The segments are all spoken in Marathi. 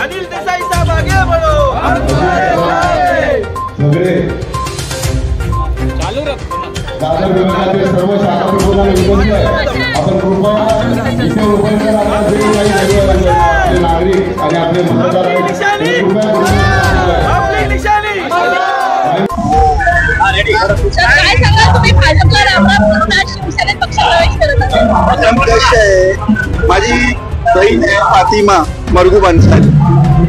अनिल देसाई साहब आगे बढ़ो। चालू रखो ना। दादर विभागातील सर्व शाखा प्रमुखांना विनंती आहे, आपण कृपया इथे उपस्थित आपले नागरिक आणि आपले मतदार आहेत, आपली निशाणी। काय सांगा तुम्ही भाजपला रामराम शिवसेनेत पक्ष प्रवेश करत आहात? माझी बहीण आहे फातिमा मरगू बन्साल,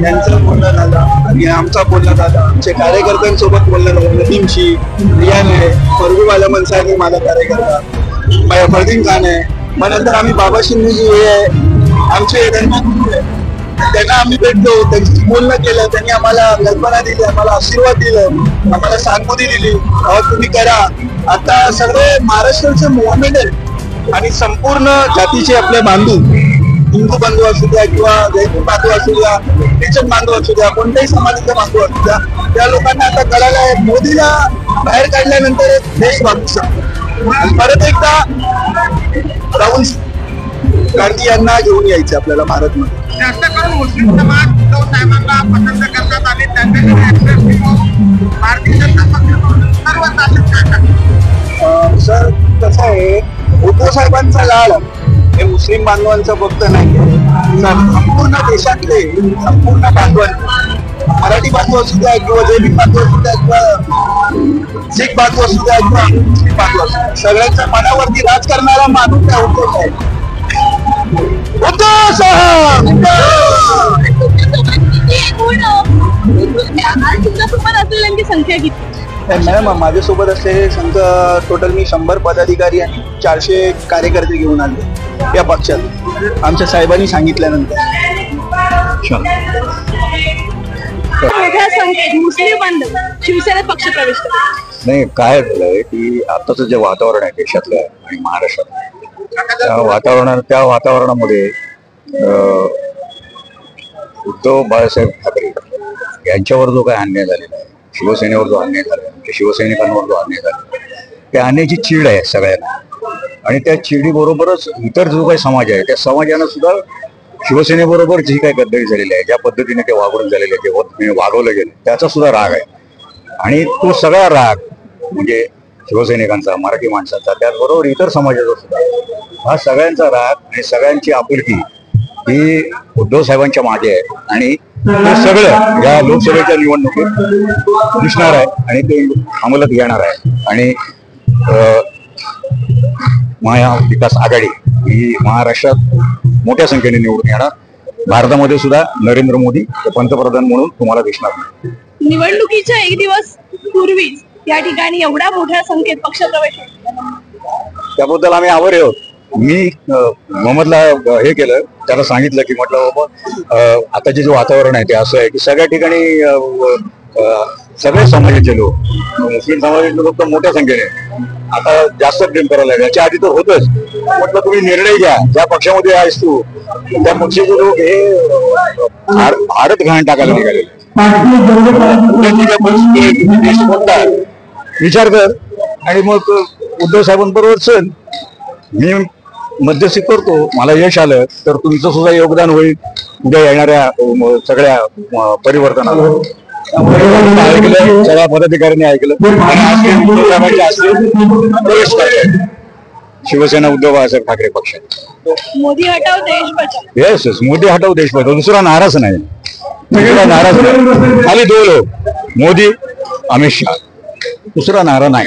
यांचं बोलणं झालं आणि आमचा बोलणं झाला, आमच्या कार्यकर्त्यांसोबत बोलणं झालं, नदीमशी रियान आहे, मरगू वाला मनसानी माझा कार्यकर्ता, फरदीन खान आहे, मग नंतर आम्ही बाबा शिंदेजी हे आहे आमचे त्यांना आम्ही भेटलो, त्यांची बोलणं केलं, त्यांनी आम्हाला कल्पना दिली, आम्हाला आशीर्वाद दिलं, आम्हाला सहानुभूती दिली, तुम्ही करा। आता सगळे महाराष्ट्राचे मुवमेंट आहे आणि संपूर्ण जातीचे आपले बांधू, हिंदू बांधव असू द्या किंवा जैन बांधव असू द्या, ख्रिश्चन बांधव असू द्या, कोणत्याही समाजाचे बांधव असू द्या, त्या लोकांना आता कळालं आहे मोदीला बाहेर काढल्यानंतर देश वाचू शकतो। परत एकदा राहुल गांधी यांना घेऊन यायचं आपल्याला भारतमध्ये। जास्त करून मुस्लिम समाज उद्धव साहेबांना पसंत करतात आणि त्यांच्याकडे भारतीय जनता पक्षाकडून सर्व शासन करतात। सर कसं आहे, उद्धव साहेबांचा लाड हे मुस्लिम बांधवांचं फक्त नाही, संपूर्ण देशातले संपूर्ण बांधवांचे, मराठी बांधव असू द्या किंवा जैन बांधव असू द्या किंवा शीख बांधव असू द्या किंवा मुस्लिम बांधव असू द्या, सगळ्यांच्या मनावरती राज करणारा माणूस आहे उद्धव साहेब। उद्धव साहेब असलेल्यांची संख्या किती? मॅडम माझ्यासोबत असलेले टोटल मी 100 पदाधिकारी आणि 400 कार्यकर्ते घेऊन आले या पक्षात, आमच्या साहेबांनी सांगितल्यानंतर। मोठ्या संख्येत मुस्लिम बांधव शिवसेनेत पक्ष प्रवेश करतात। नाही, काय झालंय की आताचं जे वातावरण आहे देशातलं आणि महाराष्ट्रात, त्या वातावरणामध्ये उद्धव बाळासाहेब ठाकरे यांच्यावर जो काही अन्याय झालेला आहे, शिवसेनेवर जो अन्याय झाला, शिवसैनिकांवर जो अन्याय झाला, त्या अन्यायाची चीड आहे सगळ्यांना आणि त्या चिडीबरोबरच इतर जो काही समाज आहे त्या समाजानं सुद्धा शिवसेनेबरोबर जी काही गद्दारी झालेली आहे, ज्या पद्धतीने ते वागणूक झालेले आहे, ते वागवलं गेलं, त्याचा सुद्धा राग आहे आणि तो सगळा राग म्हणजे शिवसैनिकांचा, मराठी माणसाचा, त्याचबरोबर इतर समाजाचा सुद्धा, हा सगळ्यांचा राग आणि सगळ्यांची आपुलकी ही उद्धव साहेबांच्या मागे आहे आणि ते सगळं या लोकसभेच्या निवडणुकीत दिसणार आहे आणि ते अंमलात येणार आहे आणि महाविकास आघाडी ही महाराष्ट्रात मोठ्या संख्येने निवडून येणार। भारतामध्ये सुद्धा नरेंद्र मोदी पंतप्रधान म्हणून तुम्हाला दिसणार नाही। निवडणुकीच्या एक दिवस पूर्वीच या ठिकाणी एवढ्या मोठ्या संख्येत पक्ष प्रवेश, त्याबद्दल आम्ही आभारी आहोत। मी मोहम्मदला हे केलं, त्याला सांगितलं की म्हटलं बाबा आताचे जे वातावरण आहे ते असं आहे की सगळ्या ठिकाणी सगळे समाजाचे लोक, मुस्लिम समाजाचे लोक तर मोठ्या संख्येने आता जास्त प्रेम करायला लागले, याच्या आधी तर होतच। म्हटलं तुम्ही निर्णय घ्या, ज्या पक्षामध्ये आहेस तू त्या पक्षाचे लोक हे भारत घाण टाकायला निघालेले, विचार कर आणि मग उद्धव साहेबांबरोबर चल, मी मध्यस्थी करतो, मला यश आलं तर तुमचं सुद्धा योगदान होईल उद्या येणाऱ्या सगळ्या परिवर्तनाला। ऐकलं, सगळ्या पदाधिकाऱ्यांनी ऐकलं प्रवेश करतात शिवसेना उद्धव बाळासाहेब ठाकरे पक्षात। मोदी हटाव देश बचाव। येस, मोदी हटाव देश बचाव, दुसरा नाराच नाही, दुसरा नाराज नाही, खाली दोन लोक, मोदी अमित शहा, दुसरा नारा नाही।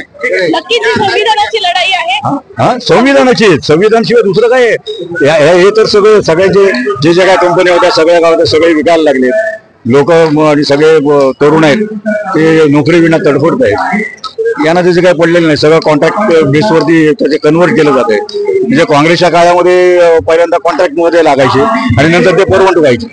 नक्कीच संविधानाची लढाई आहे। हा, संविधानाची, संविधानशिवाय दुसरं काय आहे? हे तर सगळ्यांचे जे काय कंपन्या होत्या सगळ्या गावात सगळे विकायला लागले, लोक आणि सगळे तरुण आहेत ते नोकरी विना तडफडत आहेत, यांना त्याचे काही पडलेलं नाही, सगळं कॉन्ट्रॅक्ट बेसवरती त्याचे कन्व्हर्ट केलं जाते। म्हणजे काँग्रेसच्या काळामध्ये पहिल्यांदा कॉन्ट्रॅक्ट मध्ये लागायचे आणि नंतर ते परवंट व्हायचे।